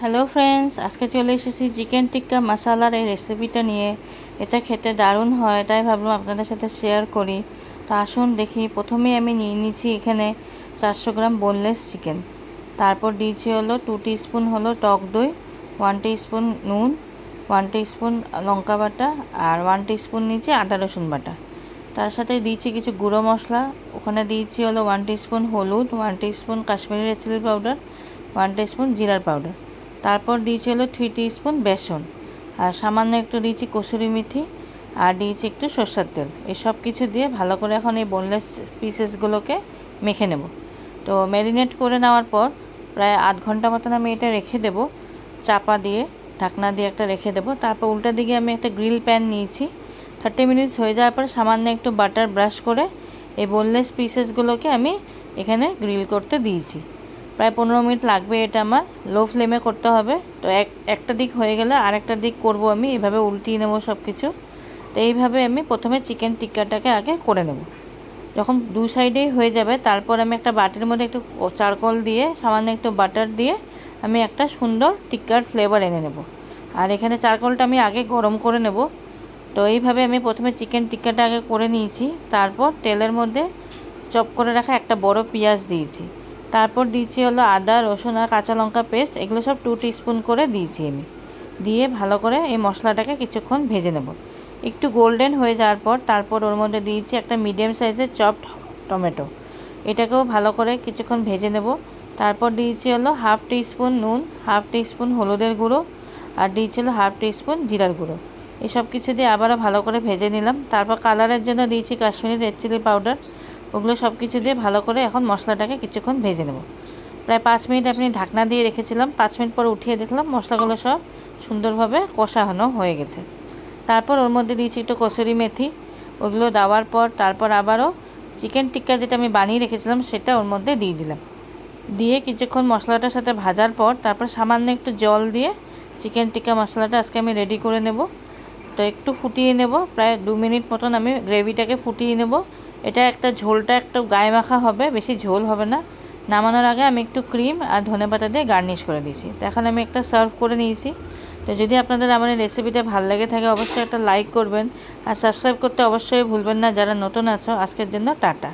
Hello friends, আজকে চলে এসেছি চিকেন টিক্কা মশালার এই রেসিপিটা নিয়ে। এটা খেতে দারুণ হয়, তাই ভাবলাম আপনাদের সাথে শেয়ার করি। তো আসুন দেখি। প্রথমেই আমি নিয়ে নিয়েছি এখানে 400 গ্রাম বোনলেস চিকেন। তারপর দিয়েছি হলো 2 টিস্পুন হলো টক দই, 1 টিস্পুন নুন, 1 টিস্পুন লঙ্কা বাটা, আর 1 টিস্পুন নিয়েছি আদা রসুন বাটা। তার সাথে দিয়েছি কিছু গুঁড়ো মশলা। ওখানে দিয়েছি হলো 1 টিস্পুন হলুদ, 1 teaspoon Kashmiri red chilli powder, 1 teaspoon জিরার পাউডার। তারপর দিয়েছি হলো 3 টিস্পুন বেসন, আর সামান্য একটু দিয়েছি কসুরি মেথি, আর দিয়েছি একটু সরষের তেল। এই সব কিছু দিয়ে ভালো করে এখন এই বোনলেস পিসেসগুলোকে মেখে নেব। তো ম্যারিনেট করে নেওয়ার পর প্রায় আধ ঘন্টা মতন আমি এটা রেখে দেব, চাপা দিয়ে ঢাকনা দিয়ে একটা রেখে দেব। তারপর উল্টা দিকে আমি একটা গ্রিল প্যান নিয়েছি। 30 মিনিটস হয়ে যাওয়ার পর সামান্য একটু বাটার ব্রাশ করে এই বোনলেস পিসেসগুলোকে আমি এখানে গ্রিল করতে দিয়েছি। প্রায় 15 মিনিট লাগবে এটা আমার। লো ফ্লেমে করতে হবে। তো একটা দিক হয়ে গেলে আরেকটা দিক করব আমি, এভাবে উল্টিয়ে নেব সব কিছু। তো এইভাবে আমি প্রথমে চিকেন টিক্কাটাকে আগে করে নেব। যখন দু সাইডেই হয়ে যাবে তারপর আমি একটা বাটির মধ্যে একটু চারকোল দিয়ে সামান্য একটু বাটার দিয়ে আমি একটা সুন্দর টিক্কার ফ্লেভার এনে নেব। আর এখানে চারকোলটা আমি আগে গরম করে নেব। তো এইভাবে আমি প্রথমে চিকেন টিক্কাটা আগে করে নিয়েছি। তারপর তেলের মধ্যে চপ করে রাখা একটা বড় পেঁয়াজ দিয়েছি। তারপর দিয়েছি হলো আদা রসুন আর কাঁচা লঙ্কা পেস্ট, এগুলো সব 2 টিস্পুন করে দিয়েছি আমি। দিয়ে ভালো করে এই মশলাটাকে কিছুক্ষণ ভেজে নেব। একটু গোল্ডেন হয়ে যাওয়ার পর তারপর ওর মধ্যে দিয়েছি একটা মিডিয়াম সাইজের চপড টমেটো। এটাকেও ভালো করে কিছুক্ষণ ভেজে নেব। তারপর দিয়েছি হলো 1/2 টিস্পুন নুন, 1/2 টিস্পুন হলুদের গুঁড়ো, আর দিয়েছি হলো 1/2 টিস্পুন জিরার গুঁড়ো। এসব কিছু দিয়ে আবারও ভালো করে ভেজে নিলাম। তারপর কালারের জন্য দিয়েছি কাশ্মীরি রেড চিলি পাউডার। ওগুলো সব কিছু দিয়ে ভালো করে এখন মশলাটাকে কিছুক্ষণ ভেজে নেব। প্রায় 5 মিনিট আপনি ঢাকনা দিয়ে রেখেছিলাম। 5 মিনিট পর উঠিয়ে দেখলাম মশলাগুলো সব সুন্দরভাবে কষানো হয়ে গেছে। তারপর ওর মধ্যে দিয়েছি একটু কসুরি মেথি। ওগুলো দেওয়ার পর তারপর আবারও চিকেন টিক্কা যেটা আমি বানিয়ে রেখেছিলাম সেটা ওর মধ্যে দিয়ে দিলাম। দিয়ে কিছুক্ষণ মশলাটার সাথে ভাজার পর তারপর সামান্য একটু জল দিয়ে চিকেন টিক্কা মশলাটা আজকে আমি রেডি করে নেব। তো একটু ফুটিয়ে নেব, প্রায় 2 মিনিট মতন আমি গ্রেভিটাকে ফুটিয়ে নেব। এটা একটা ঝোলটা একটু গায়ে মাখা হবে, বেশি ঝোল হবে না। নামানোর আগে আমি একটু ক্রিম আর ধনেপাতা দিয়ে গার্নিশ করে দিয়েছি। তো এখন আমি একটা সার্ভ করে নিয়েছি। তো যদি আপনাদের আমার এই রেসিপিটা ভালো লেগে থাকে অবশ্যই একটা লাইক করবেন, আর সাবস্ক্রাইব করতে অবশ্যই ভুলবেন না যারা নতুন আছো। আজকের জন্য টাটা।